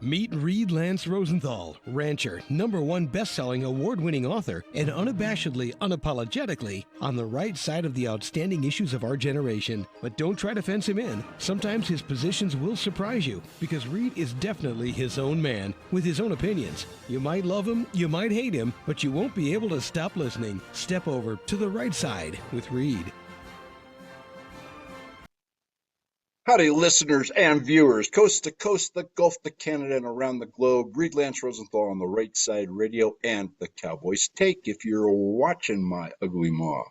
Meet Reed Lance Rosenthal, rancher, #1 best-selling award-winning author, and unabashedly, unapologetically on the right side of the outstanding issues of our generation. But don't try to fence him in. Sometimes his positions will surprise you, because Reed is definitely his own man, with his own opinions. You might love him, you might hate him, but you won't be able to stop listening. Step over to the right side with Reed. Howdy, listeners and viewers, coast to coast, the Gulf to Canada, and around the globe. Reed Lance Rosenthal on the Right Side Radio and the Cowboys Take, if you're watching my ugly maw.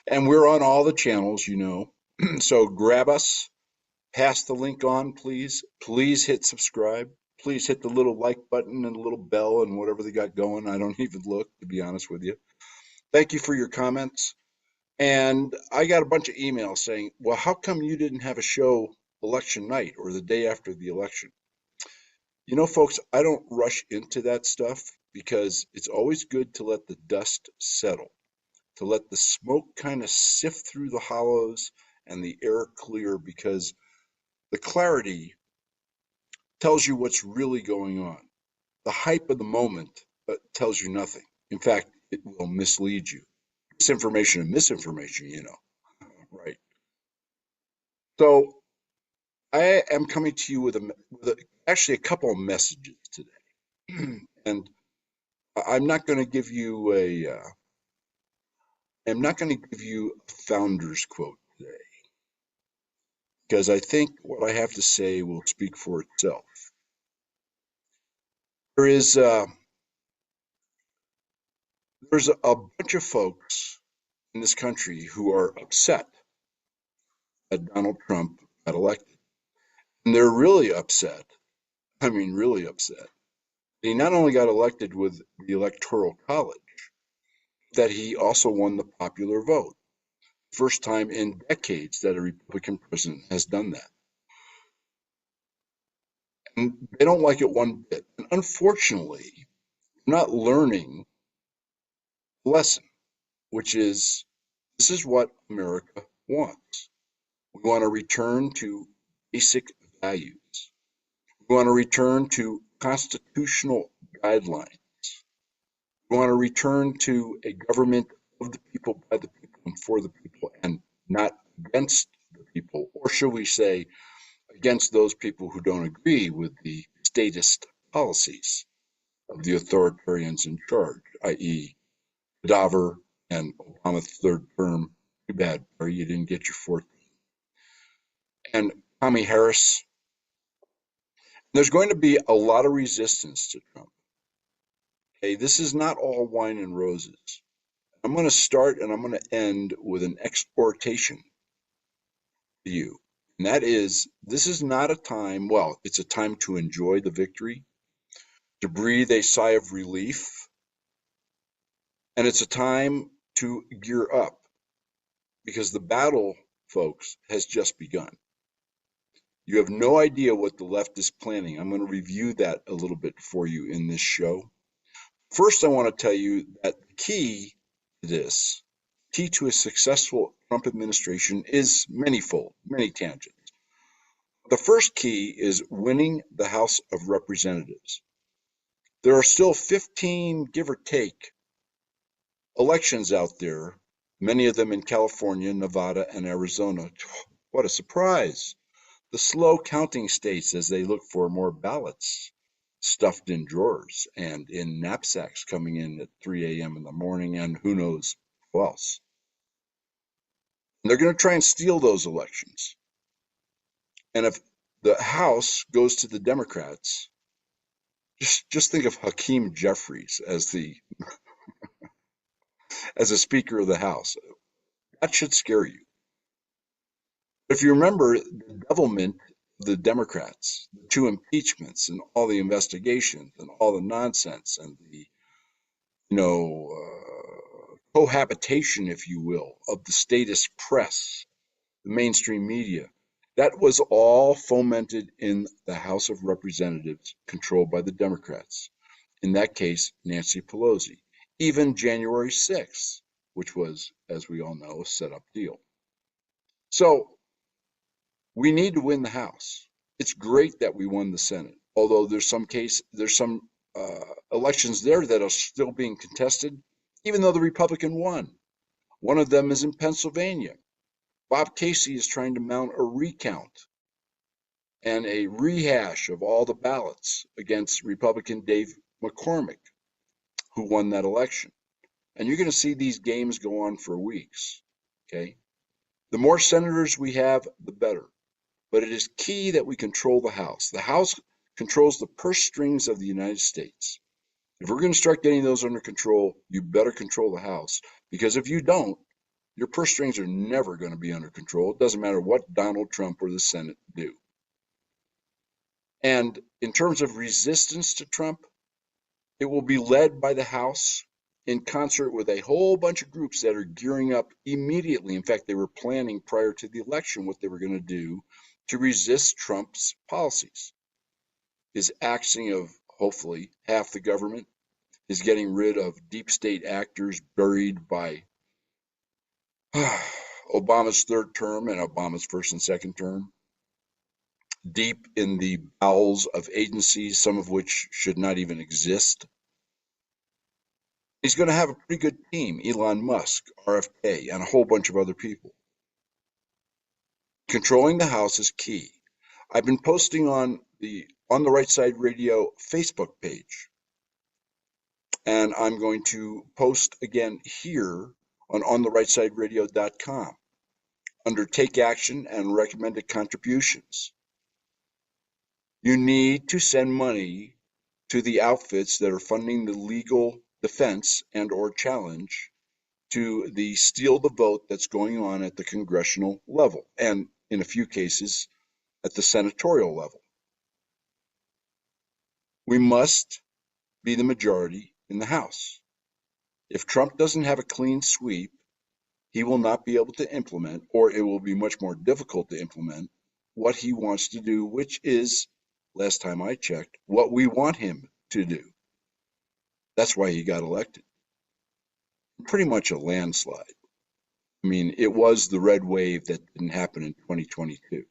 And we're on all the channels, you know. So grab us, pass the link on, please. Please hit subscribe. Please hit the little like button and the little bell and whatever they got going. I don't even look, to be honest with you. Thank you for your comments. And I got a bunch of emails saying, well, how come you didn't have a show election night or the day after the election? You know, folks, I don't rush into that stuff because it's always good to let the dust settle, to let the smoke kind of sift through the hollows and the air clear, because the clarity tells you what's really going on. The hype of the moment tells you nothing. In fact, it will mislead you. Disinformation and misinformation, you know, right? So I am coming to you with actually a couple of messages today, and I'm not going to give you I'm not going to give you a founder's quote today, because I think what I have to say will speak for itself. There's a bunch of folks in this country who are upset that Donald Trump got elected, and they're really upset. I mean, really upset. He not only got elected with the Electoral College, that he also won the popular vote. First time in decades that a Republican president has done that. And they don't like it one bit. And unfortunately, they're not learning the lesson, which is this is what America wants. We want to return to basic values. We want to return to constitutional guidelines. We want to return to a government of the people, by the people, and for the people, and not against the people, or should we say, against those people who don't agree with the statist policies of the authoritarians in charge, i.e. Gaddafi and Obama's third term. Too bad, Barry, you didn't get your fourth. And Kamala Harris. There's going to be a lot of resistance to Trump. Okay, this is not all wine and roses. I'm going to start and I'm going to end with an exhortation to you. And that is, this is not a time, well, it's a time to enjoy the victory, to breathe a sigh of relief, and it's a time to gear up, because the battle, folks, has just begun. You have no idea what the left is planning. I'm going to review that a little bit for you in this show. First, I want to tell you that the key to this, key to a successful Trump administration, is manyfold, many tangents. The first key is winning the House of Representatives. There are still 15, give or take, elections out there, many of them in California, Nevada, and Arizona. What a surprise. The slow counting states as they look for more ballots stuffed in drawers and in knapsacks coming in at 3 a.m. in the morning, and who knows who else. And they're going to try and steal those elections. And if the House goes to the Democrats, just think of Hakeem Jeffries as the as a Speaker of the House. That should scare you. If you remember the devilment of the Democrats, the 2 impeachments and all the investigations and all the nonsense and the, cohabitation, if you will, of the statist press, the mainstream media, that was all fomented in the House of Representatives controlled by the Democrats. In that case, Nancy Pelosi. Even January 6th, which was, as we all know, a set-up deal. So we need to win the House. It's great that we won the Senate. although there's some elections there that are still being contested, even though the Republican won. One of them is in Pennsylvania. Bob Casey is trying to mount a recount and a rehash of all the ballots against Republican Dave McCormick, who won that election. And you're going to see these games go on for weeks. Okay. The more senators we have, the better. But it is key that we control the House. The House controls the purse strings of the United States. If we're going to start getting those under control, you better control the House. Because if you don't, your purse strings are never going to be under control. It doesn't matter what Donald Trump or the Senate do. And in terms of resistance to Trump, it will be led by the House in concert with a whole bunch of groups that are gearing up immediately. In fact, they were planning prior to the election what they were going to do to resist Trump's policies. His axing of hopefully half the government, his getting rid of deep state actors buried by Obama's third term and Obama's first and second term, deep in the bowels of agencies, some of which should not even exist. He's going to have a pretty good team, Elon Musk, RFK, and a whole bunch of other people. Controlling the House is key. I've been posting on the Right Side Radio Facebook page, and I'm going to post again here on ontherightsideradio.com under Take Action and Recommended Contributions. You need to send money to the outfits that are funding the legal defense and or challenge to the steal the vote that's going on at the congressional level, and in a few cases at the senatorial level. We must be the majority in the House. If Trump doesn't have a clean sweep, he will not be able to implement, or it will be much more difficult to implement, what he wants to do, which is, last time I checked, what we want him to do. That's why he got elected. Pretty much a landslide. I mean, it was the red wave that didn't happen in 2022.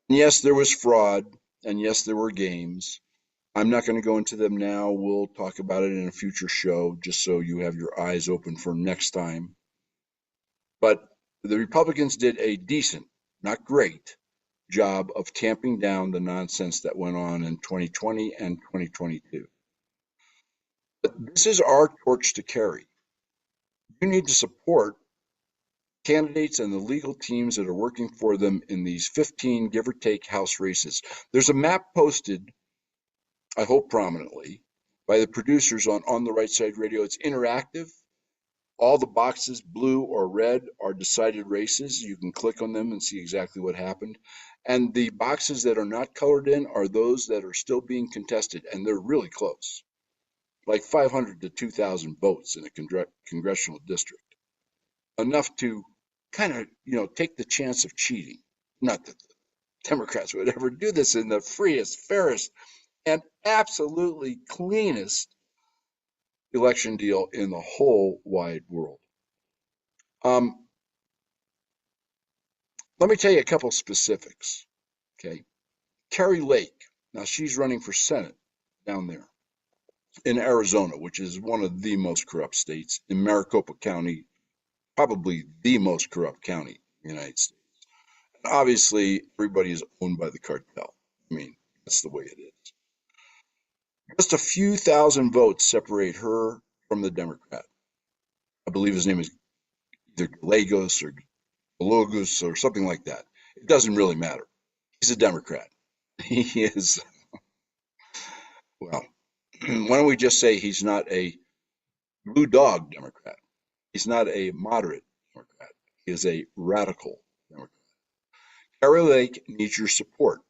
And yes, there was fraud, and yes, there were games. I'm not going to go into them now. We'll talk about it in a future show, just so you have your eyes open for next time. But the Republicans did a decent, not great, job of tamping down the nonsense that went on in 2020 and 2022. But this is our torch to carry. You need to support candidates and the legal teams that are working for them in these 15, give or take, House races. There's a map posted, I hope prominently, by the producers on the Right Side Radio. It's interactive. All the boxes, blue or red, are decided races. You can click on them and see exactly what happened. And the boxes that are not colored in are those that are still being contested, and they're really close, like 500 to 2,000 votes in a congressional district. Enough to kind of, take the chance of cheating. Not that the Democrats would ever do this in the freest, fairest, and absolutely cleanest election deal in the whole wide world. Let me tell you a couple specifics, okay? Kari Lake, now she's running for Senate down there in Arizona, which is one of the most corrupt states, in Maricopa County, probably the most corrupt county in the United States. And obviously, everybody is owned by the cartel. I mean, that's the way it is. Just a few thousand votes separate her from the Democrat. I believe his name is either Gallegos or Gallegos or something like that. It doesn't really matter. He's a Democrat. He is, well, why don't we just say he's not a blue dog Democrat. He's not a moderate Democrat. He is a radical Democrat. Kari Lake needs your support.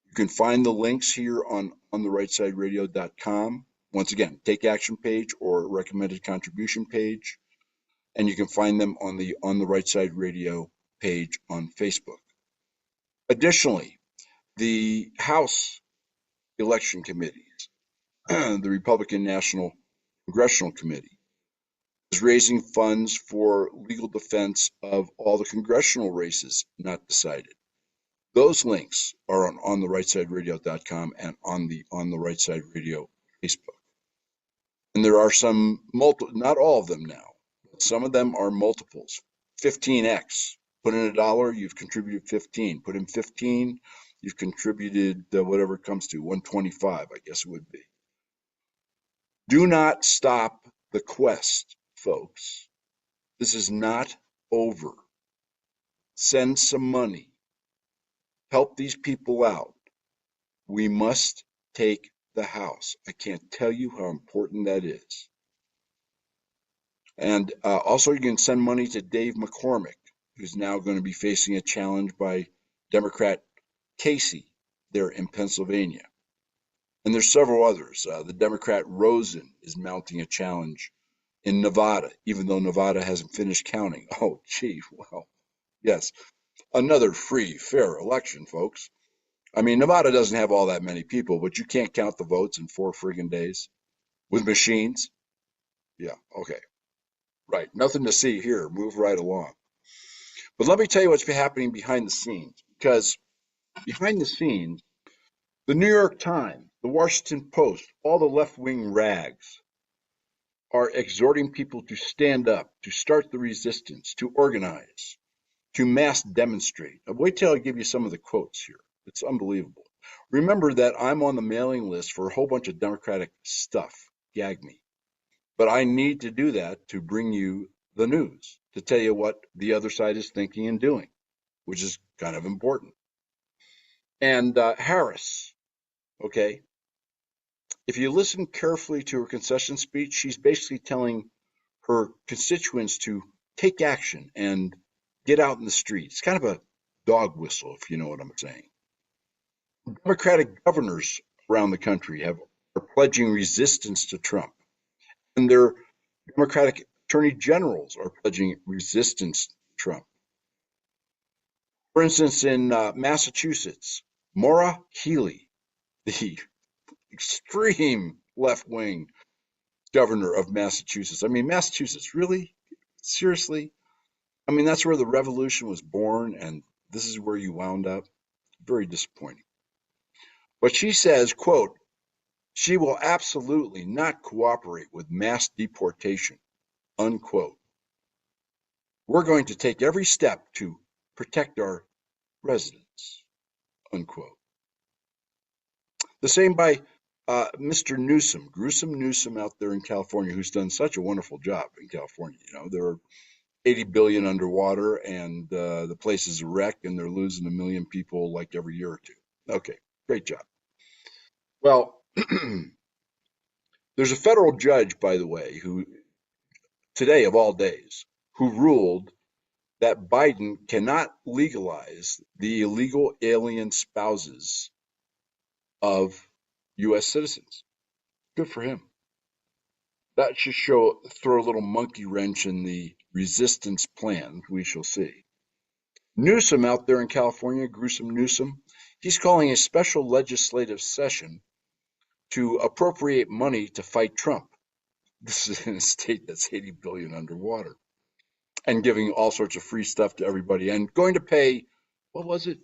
You can find the links here on ontherightsideradio.com. Once again, Take Action page or recommended contribution page. And you can find them on the Right Side Radio page on Facebook. Additionally, the House election committees, the Republican National Congressional Committee, is raising funds for legal defense of all the congressional races not decided. Those links are on ontherightsideradio.com and on the Right Side Radio Facebook. And there are some not all of them now, but some of them are multiples. 15x. Put in $1, you've contributed 15. Put in 15, you've contributed whatever it comes to, 125, I guess it would be. Do not stop the quest, folks. This is not over. Send some money. Help these people out. We must take the House. I can't tell you how important that is. And also, you can send money to Dave McCormick, who's now going to be facing a challenge by Democrat Casey there in Pennsylvania. And there's several others. The Democrat Rosen is mounting a challenge in Nevada, even though Nevada hasn't finished counting. Oh, gee, well, yes. Another free, fair election, folks. I mean, Nevada doesn't have all that many people, but you can't count the votes in 4 friggin' days with machines. Yeah, okay. Right. Nothing to see here. Move right along. But let me tell you what's happening behind the scenes, because behind the scenes, the New York Times, the Washington Post, all the left-wing rags are exhorting people to stand up, to start the resistance, to organize, to mass demonstrate. Now, wait till I give you some of the quotes here. It's unbelievable. Remember that I'm on the mailing list for a whole bunch of Democratic stuff. Gag me. But I need to do that to bring you the news, to tell you what the other side is thinking and doing, which is kind of important. And Harris, okay, if you listen carefully to her concession speech, she's basically telling her constituents to take action and get out in the streets. It's kind of a dog whistle, if you know what I'm saying. Democratic governors around the country are pledging resistance to Trump, and their Democratic attorney generals are pledging resistance to Trump. For instance, in Massachusetts, Maura Healey, the extreme left-wing governor of Massachusetts. I mean, Massachusetts, really? Seriously? I mean, that's where the revolution was born, and this is where you wound up? Very disappointing. But she says, quote, she will absolutely not cooperate with mass deportation, unquote. We're going to take every step to protect our residents, unquote. The same by Mr. Newsom, Gruesome Newsom out there in California, who's done such a wonderful job in California. You know, there are 80 billion underwater, and the place is a wreck, and they're losing 1 million people like every year or two. Okay, great job. Well, there's a federal judge, by the way, who today of all days, who ruled that Biden cannot legalize the illegal alien spouses of U.S. citizens. Good for him. That should throw a little monkey wrench in the resistance plan. We shall see. Newsom out there in California, Gruesome Newsom, he's calling a special legislative session to appropriate money to fight Trump. This is in a state that's 80 billion underwater, and giving all sorts of free stuff to everybody, and going to pay, what was it?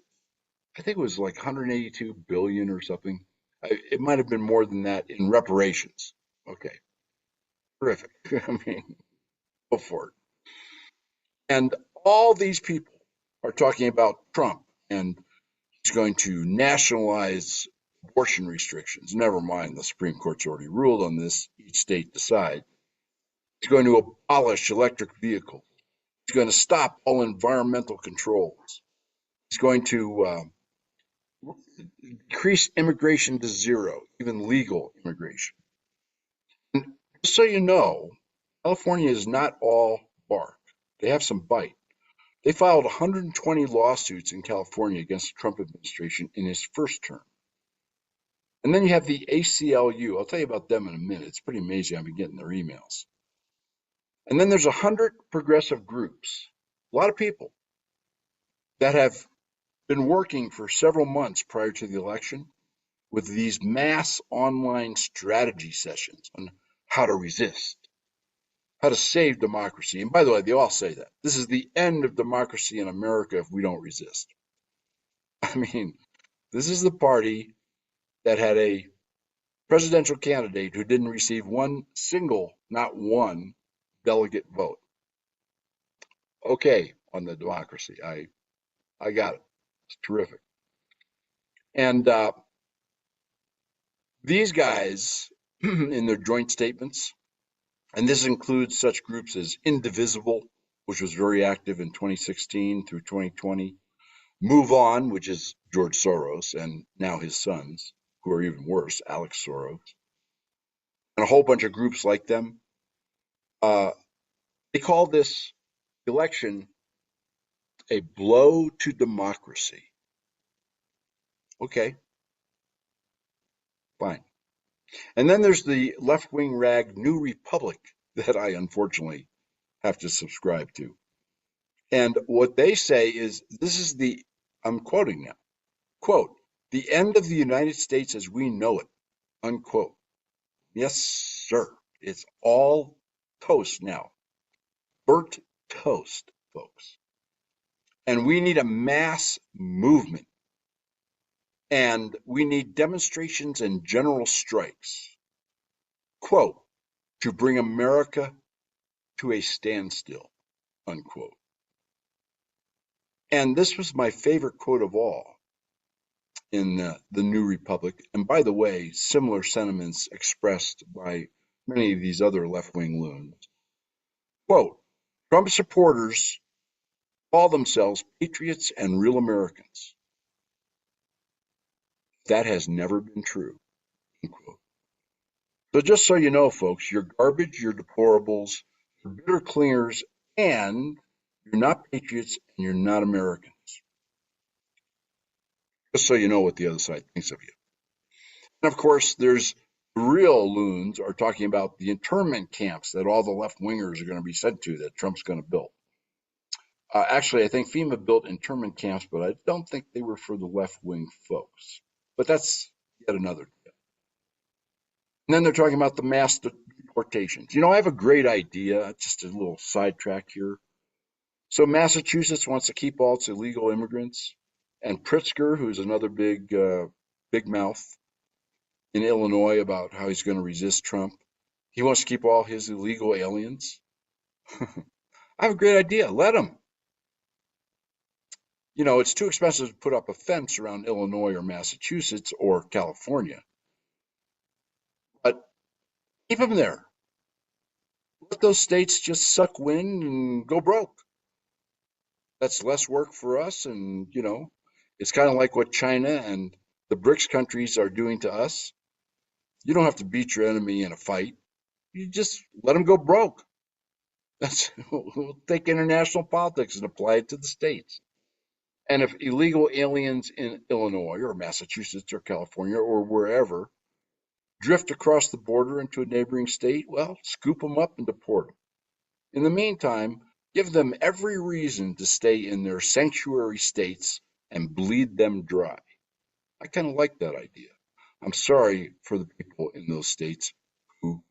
I think it was like 182 billion or something. It might have been more than that in reparations. Okay, terrific. I mean, go for it. And all these people are talking about Trump, and he's going to nationalize abortion restrictions. Never mind, the Supreme Court's already ruled on this. Each state decide. He's going to abolish electric vehicles. He's going to stop all environmental controls. He's going to decrease immigration to zero, even legal immigration. And just so you know, California is not all bark. They have some bite. They filed 120 lawsuits in California against the Trump administration in his first term. And then you have the ACLU. I'll tell you about them in a minute. It's pretty amazing. I've been getting their emails. And then there's 100 progressive groups, a lot of people that have been working for several months prior to the election with these mass online strategy sessions on how to resist, how to save democracy. And by the way, they all say that. This is the end of democracy in America if we don't resist. I mean, this is the party that had a presidential candidate who didn't receive one single, not one delegate vote. Okay, on the democracy, I got it. It's terrific. And these guys, in their joint statements, and this includes such groups as Indivisible, which was very active in 2016 through 2020, Move On, which is George Soros and now his sons, who are even worse, Alex Soros, and a whole bunch of groups like them. Uh, they call this election a blow to democracy. Okay, fine. And then there's the left wing rag New Republic that I unfortunately have to subscribe to. And what they say is this is the, I'm quoting now, quote, the end of the United States as we know it, unquote. Yes, sir. It's all toast now. Burnt toast, folks. And we need a mass movement. And we need demonstrations and general strikes, quote, to bring America to a standstill, unquote. And this was my favorite quote of all in the New Republic. And by the way, similar sentiments expressed by many of these other left-wing loons. Quote, Trump supporters call themselves patriots and real Americans. That has never been true, unquote. So just so you know, folks, you're garbage, you're deplorables, you're bitter clingers, and you're not patriots and you're not Americans. Just so you know what the other side thinks of you. And of course, there's real loons are talking about the internment camps that all the left wingers are going to be sent to that Trump's going to build. Actually, I think FEMA built internment camps, but I don't think they were for the left wing folks. But that's yet another deal. And then they're talking about the mass deportations. You know, I have a great idea, just a little sidetrack here. So Massachusetts wants to keep all its illegal immigrants, and Pritzker, who's another big mouth in Illinois about how he's going to resist Trump, he wants to keep all his illegal aliens. I have a great idea. Let him. You know, it's too expensive to put up a fence around Illinois or Massachusetts or California, but keep them there. Let those states just suck wind and go broke. That's less work for us. And, you know, it's kind of like what China and the BRICS countries are doing to us. You don't have to beat your enemy in a fight. You just let them go broke. We'll take international politics and apply it to the states. And if illegal aliens in Illinois or Massachusetts or California or wherever drift across the border into a neighboring state, well, scoop them up and deport them. In the meantime, give them every reason to stay in their sanctuary states and bleed them dry. I kind of like that idea. I'm sorry for the people in those states who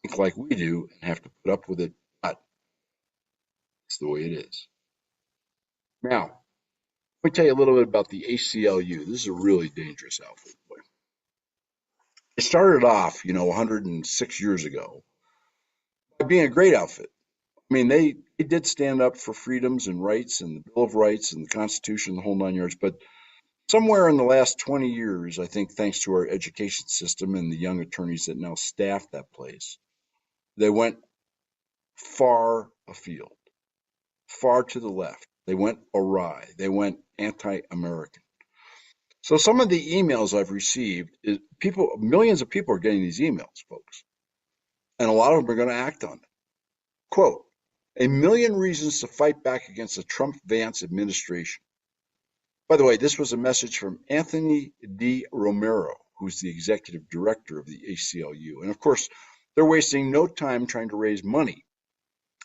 think like we do and have to put up with it, but it's the way it is. Now, let me tell you a little bit about the ACLU. This is a really dangerous outfit. Boy. It started off, 106 years ago by being a great outfit. I mean, they did stand up for freedoms and rights and the Bill of Rights and the Constitution, the whole nine yards. But somewhere in the last 20 years, I think, thanks to our education system and the young attorneys that now staff that place, they went far afield, far to the left. They went awry. They went anti-American. So some of the emails I've received is millions of people are getting these emails, folks, and a lot of them are going to act on it. Quote, a million reasons to fight back against the Trump-Vance administration. By the way, this was a message from Anthony D. Romero, who's the executive director of the ACLU. And of course, they're wasting no time trying to raise money,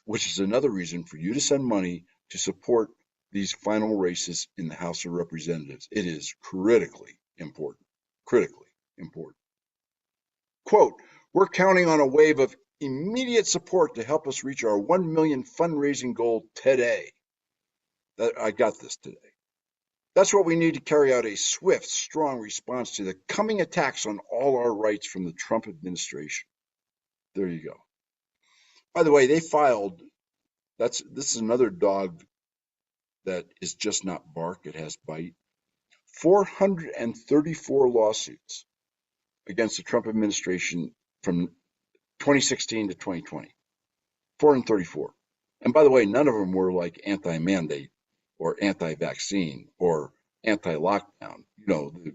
which is another reason for you to send money to support these final races in the House of Representatives. It is critically important. Critically important. Quote, we're counting on a wave of immediate support to help us reach our 1 million fundraising goal today. I got this today. That's what we need to carry out a swift, strong response to the coming attacks on all our rights from the Trump administration. There you go. By the way, they filed, this is another dog that is just not bark, it has bite. 434 lawsuits against the Trump administration from 2016 to 2020. 434. And by the way, none of them were like anti-mandate or anti-vaccine or anti-lockdown, the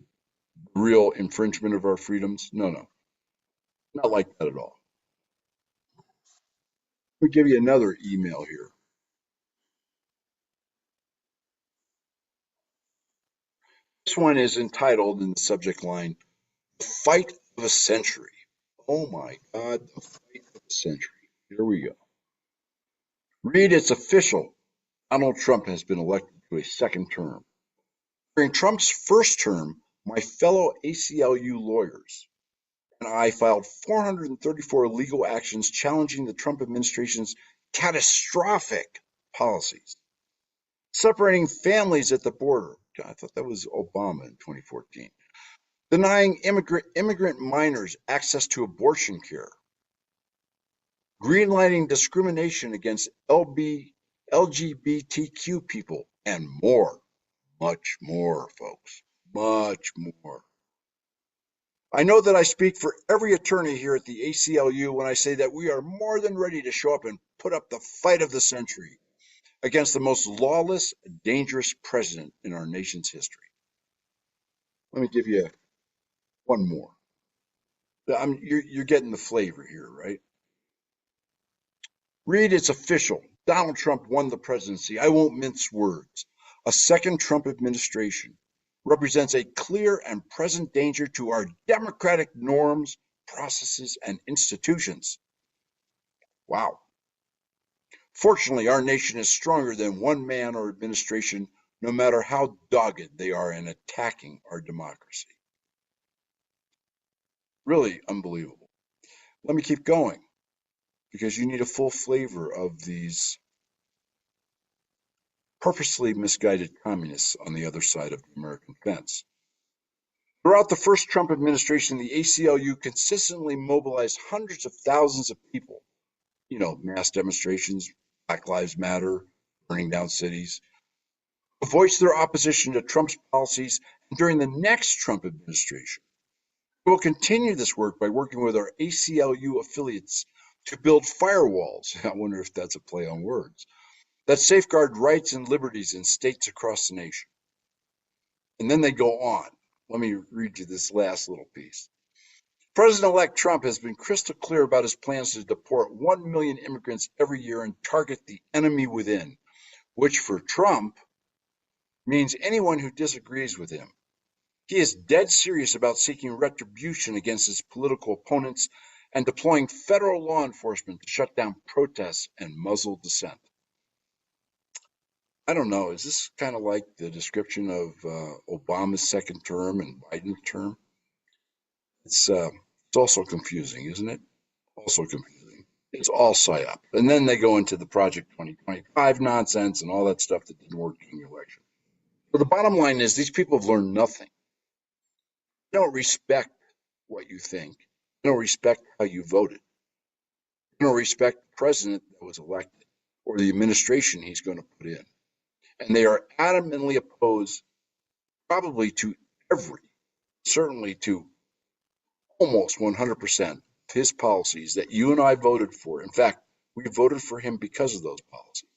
real infringement of our freedoms. No, not like that at all. Let me give you another email here. This one is entitled in the subject line, "The Fight of a Century." Oh my God, the fight of a century. Here we go. Read, it's official. Donald Trump has been elected to a second term. During Trump's first term, my fellow ACLU lawyers and I filed 434 legal actions challenging the Trump administration's catastrophic policies, separating families at the border. I thought that was Obama in 2014. Denying immigrant minors access to abortion care. Greenlighting discrimination against LGBTQ people, and more. Much more, folks. Much more. I know that I speak for every attorney here at the ACLU when I say that we are more than ready to show up and put up the fight of the century against the most lawless, dangerous president in our nation's history. Let me give you one more. You're getting the flavor here, right? Read, it's official. Donald Trump won the presidency. I won't mince words. A second Trump administration represents a clear and present danger to our democratic norms, processes, and institutions. Wow. Fortunately, our nation is stronger than one man or administration, no matter how dogged they are in attacking our democracy. Really unbelievable. Let me keep going, because you need a full flavor of these purposely misguided communists on the other side of the American fence. Throughout the first Trump administration, the ACLU consistently mobilized hundreds of thousands of people, mass demonstrations, Black Lives Matter, burning down cities, to voice their opposition to Trump's policies. And during the next Trump administration, we will continue this work by working with our ACLU affiliates to build firewalls. I wonder if that's a play on words, that safeguard rights and liberties in states across the nation. And then they go on. Let me read you this last little piece. President-elect Trump has been crystal clear about his plans to deport 1 million immigrants every year and target the enemy within, which for Trump means anyone who disagrees with him. He is dead serious about seeking retribution against his political opponents and deploying federal law enforcement to shut down protests and muzzle dissent. I don't know, is this kind of like the description of Obama's second term and Biden's term? It's also confusing, isn't it? Also confusing. It's all psyop. And then they go into the Project 2025 nonsense and all that stuff that didn't work in the election. But the bottom line is these people have learned nothing. They don't respect what you think. They don't respect how you voted. They don't respect the president that was elected or the administration he's going to put in. And they are adamantly opposed probably to certainly to almost 100% of his policies that you and I voted for. In fact, we voted for him because of those policies.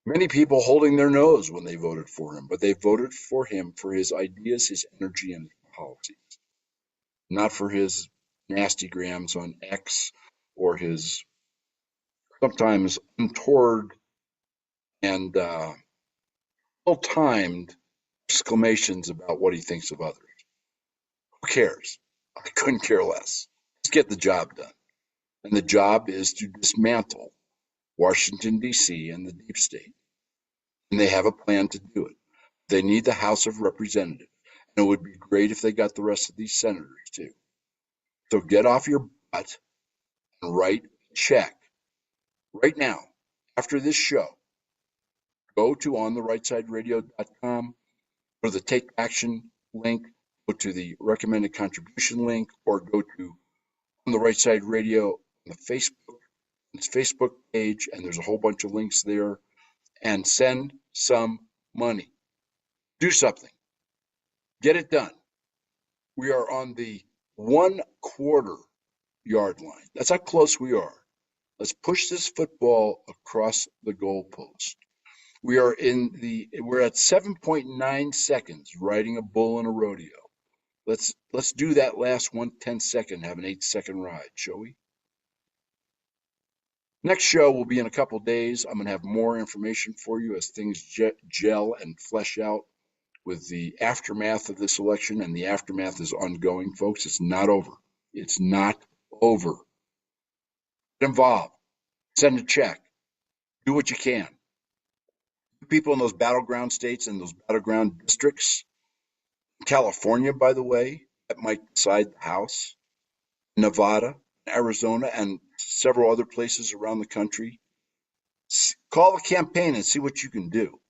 Many people holding their nose when they voted for him, but they voted for him for his ideas, his energy, and his policies, not for his nasty grams on X or his sometimes untoward and ill-timed exclamations about what he thinks of others. Who cares? I couldn't care less. Let's get the job done. And the job is to dismantle Washington, D.C. and the deep state. And they have a plan to do it. They need the House of Representatives. And it would be great if they got the rest of these senators too. So get off your butt and write a check right now, after this show. go to ontherightsideradio.com, go to the Take Action link, go to the recommended contribution link, or go to On the Right Side Radio on the Facebook page, and there's a whole bunch of links there, and send some money. Do something. Get it done. We are on the 1/4 yard line. That's how close we are. Let's push this football across the goalpost. We're at 7.9 seconds riding a bull in a rodeo. Let's do that last 1/10 second, have an 8-second ride, shall we? Next show will be in a couple days. I'm going to have more information for you as things gel and flesh out with the aftermath of this election, and the aftermath is ongoing, folks. It's not over. It's not over. Get involved. Send a check. Do what you can. People in those battleground states and those battleground districts, California, by the way, that might decide the House, Nevada, Arizona, and several other places around the country. Call a campaign and see what you can do.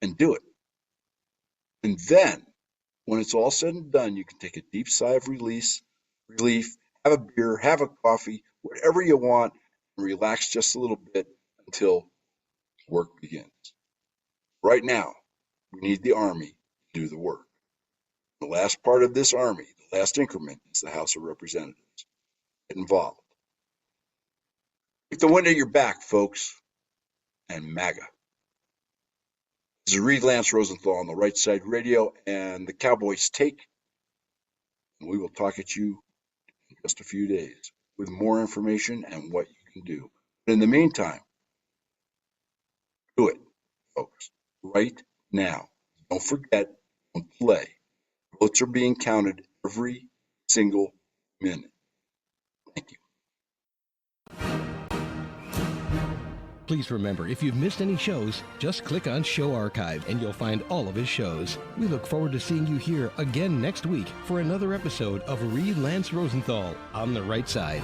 And do it. And then, when it's all said and done, you can take a deep sigh of relief, have a beer, have a coffee, whatever you want, and relax just a little bit until work begins. Right now, we need the Army to do the work. The last part of this Army, the last increment, is the House of Representatives. Get involved. Keep the wind at your back, folks, and MAGA. This is Reed Lance Rosenthal on the Right Side Radio and the Cowboys Take. And we will talk at you in just a few days with more information and what you can do. But in the meantime, do it, folks, right now. Don't forget, don't delay. Votes are being counted every single minute. Thank you. Please remember, if you've missed any shows, just click on Show Archive and you'll find all of his shows. We look forward to seeing you here again next week for another episode of Reed Lance Rosenthal on the Right Side.